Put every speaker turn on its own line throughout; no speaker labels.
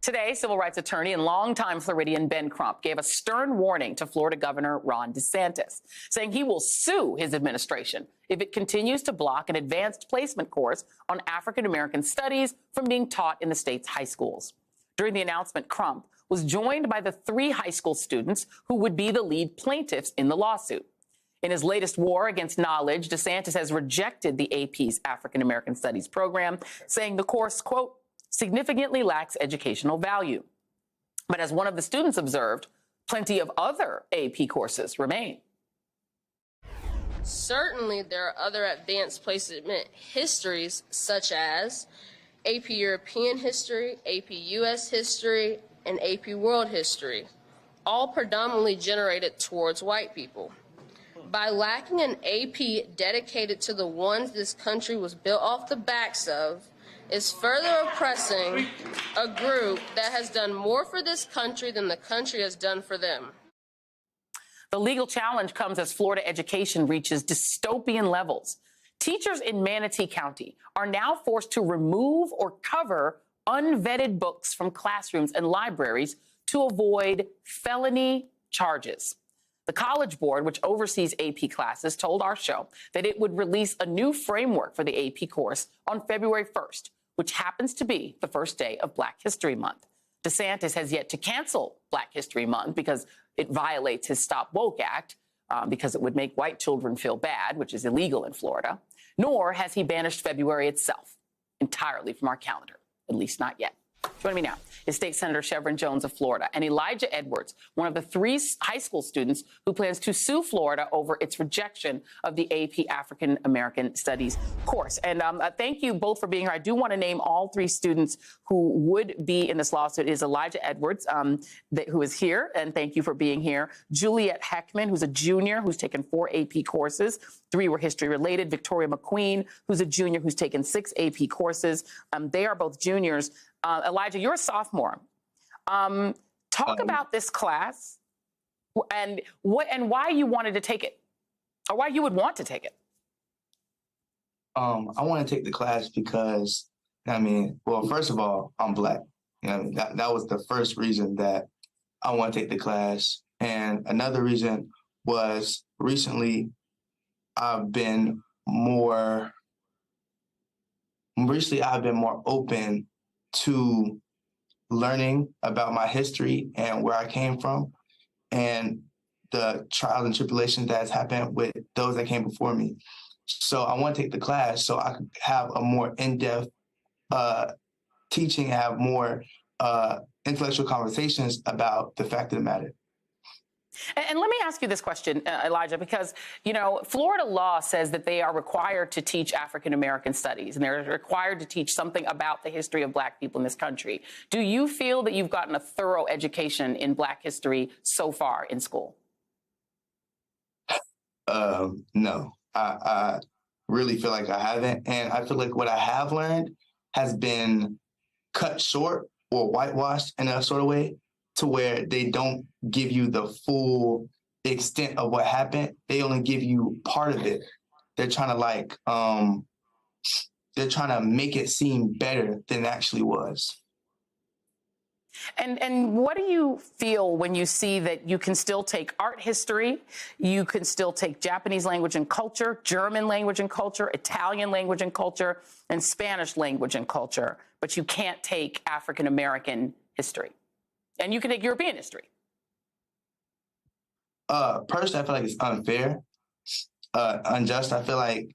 Today, civil rights attorney and longtime Floridian Ben Crump gave a stern warning to Florida Governor Ron DeSantis, saying he will sue his administration if it continues to block an advanced placement course on African American studies from being taught in the state's high schools. During the announcement, Crump was joined by the 3 high school students who would be the lead plaintiffs in the lawsuit. In his latest war against knowledge, DeSantis has rejected the AP's African American Studies program, saying the course, quote, significantly lacks educational value. But as one of the students observed, plenty of other AP courses remain.
Certainly, there are other advanced placement histories, such as AP European History, AP U.S. History, and AP World History, all predominantly generated towards white people. By lacking an AP dedicated to the ones this country was built off the backs of, is further oppressing a group that has done more for this country than the country has done for them.
The legal challenge comes as Florida education reaches dystopian levels. Teachers in Manatee County are now forced to remove or cover unvetted books from classrooms and libraries to avoid felony charges. The College Board, which oversees AP classes, told our show that it would release a new framework for the AP course on February 1st, which happens to be the first day of Black History Month. DeSantis has yet to cancel Black History Month because it violates his Stop Woke Act, because it would make white children feel bad, which is illegal in Florida, nor has he banished February itself entirely from our calendar, at least not yet. Joining me now is State Senator Shevrin Jones of Florida and Elijah Edwards, one of the 3 high school students who plans to sue Florida over its rejection of the AP African American Studies course. And thank you both for being here. I do want to name all 3 students who would be in this lawsuit. It is Elijah Edwards, who is here, and thank you for being here. Juliet Heckman, who's a junior, who's taken 4 AP courses. 3 were history related. Victoria McQueen, who's a junior, who's taken 6 AP courses. They are both juniors. Elijah, you're a sophomore. Talk about this class and why you wanted to take it, or why you would want to take it.
I want to take the class because, well, first of all, I'm Black. That was the first reason that I want to take the class. And another reason was recently I've been more open to learning about my history and where I came from and the trials and tribulations that has happened with those that came before me. So I want to take the class so I could have a more in-depth teaching, have more intellectual conversations about the fact of the matter.
And let me ask you this question, Elijah, because, Florida law says that they are required to teach African-American studies, and they're required to teach something about the history of Black people in this country. Do you feel that you've gotten a thorough education in Black history so far in school?
No, I really feel like I haven't. And I feel like what I have learned has been cut short or whitewashed in a sort of way, to where they don't give you the full extent of what happened. They only give you part of it. They're trying to make it seem better than it actually was.
And what do you feel when you see that you can still take art history, you can still take Japanese language and culture, German language and culture, Italian language and culture, and Spanish language and culture, but you can't take African American history? And you can take European history.
Personally, I feel like it's unfair, unjust. I feel like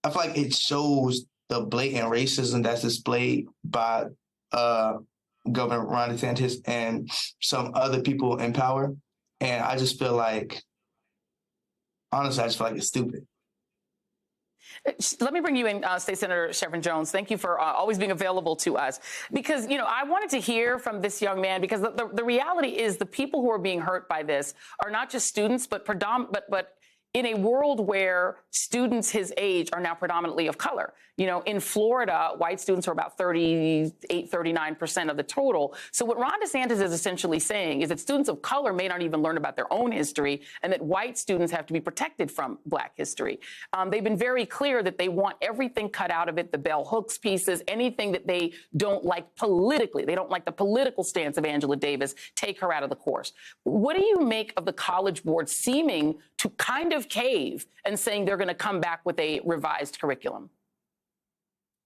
it shows the blatant racism that's displayed by Governor Ron DeSantis and some other people in power. And I just feel like, honestly, I just feel like it's stupid.
Let me bring you in, State Senator Shevrin Jones. Thank you for always being available to us. Because, I wanted to hear from this young man, because the reality is the people who are being hurt by this are not just students, but in a world where students his age are now predominantly of color. You know, in Florida, white students are about 38, 39% of the total. So what Ron DeSantis is essentially saying is that students of color may not even learn about their own history, and that white students have to be protected from Black history. They've been very clear that they want everything cut out of it, the bell hooks pieces, anything that they don't like politically. They don't like the political stance of Angela Davis. Take her out of the course. What do you make of the College Board seeming to kind of cave and saying they're going to come back with a revised curriculum?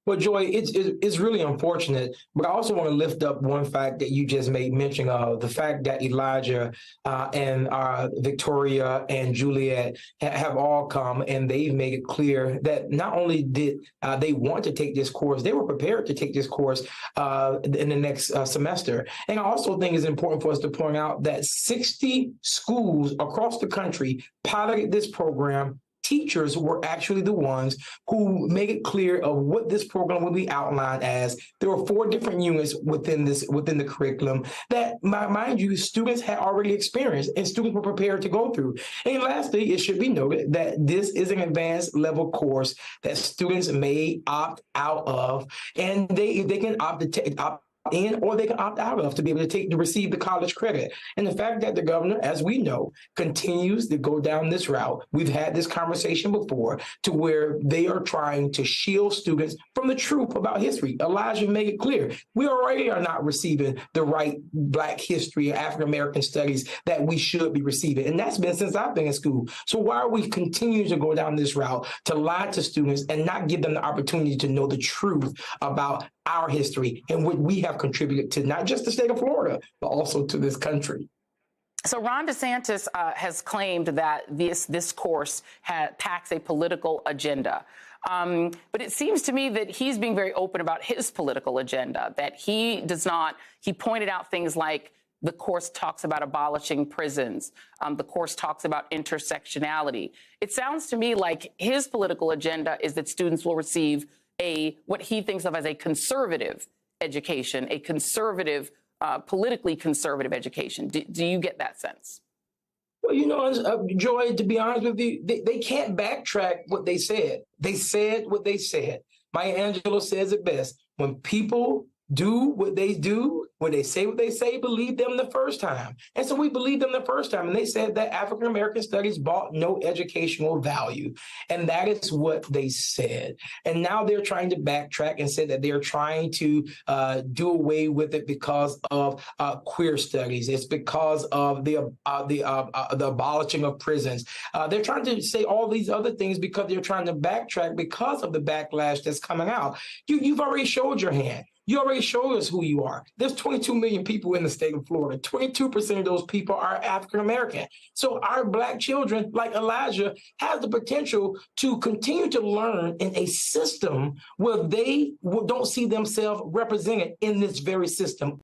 Well, Joy, it's really unfortunate, but I also want to lift up one fact that you just made mention of, the fact that Elijah and Victoria and Juliet have all come, and they've made it clear that not only did they want to take this course, they were prepared to take this course in the next semester. And I also think it's important for us to point out that 60 schools across the country piloted this program. Teachers were actually the ones who make it clear of what this program will be outlined as. There were 4 different units within the curriculum that, mind you, students had already experienced and students were prepared to go through. And lastly, it should be noted that this is an advanced level course that students may opt out of, and they can opt in, or they can opt out of to be able to receive the college credit. And the fact that the governor, as we know, continues to go down this route, we've had this conversation before, to where they are trying to shield students from the truth about history. Elijah made it clear, we already are not receiving the right Black history or African-American studies that we should be receiving. And that's been since I've been in school. So why are we continuing to go down this route to lie to students and not give them the opportunity to know the truth about our history and what we have contributed to not just the state of Florida, but also to this country?
So Ron DeSantis has claimed that this course packs a political agenda. But it seems to me that he's being very open about his political agenda, that he pointed out things like the course talks about abolishing prisons. The course talks about intersectionality. It sounds to me like his political agenda is that students will receive what he thinks of as a conservative education, a conservative, politically conservative education. Do you get that sense?
Well, you know, Joy, to be honest with you, they can't backtrack what they said. They said what they said. Maya Angelou says it best. When people do what they do, when they say what they say, believe them the first time. And so we believed them the first time. And they said that African-American studies brought no educational value. And that is what they said. And now they're trying to backtrack and say that they're trying to do away with it because of queer studies. It's because of the abolishing of prisons. They're trying to say all these other things because they're trying to backtrack because of the backlash that's coming out. You've already showed your hand. You already showed us who you are. There's 22 million people in the state of Florida. 22% of those people are African-American. So our Black children, like Elijah, have the potential to continue to learn in a system where they don't see themselves represented in this very system.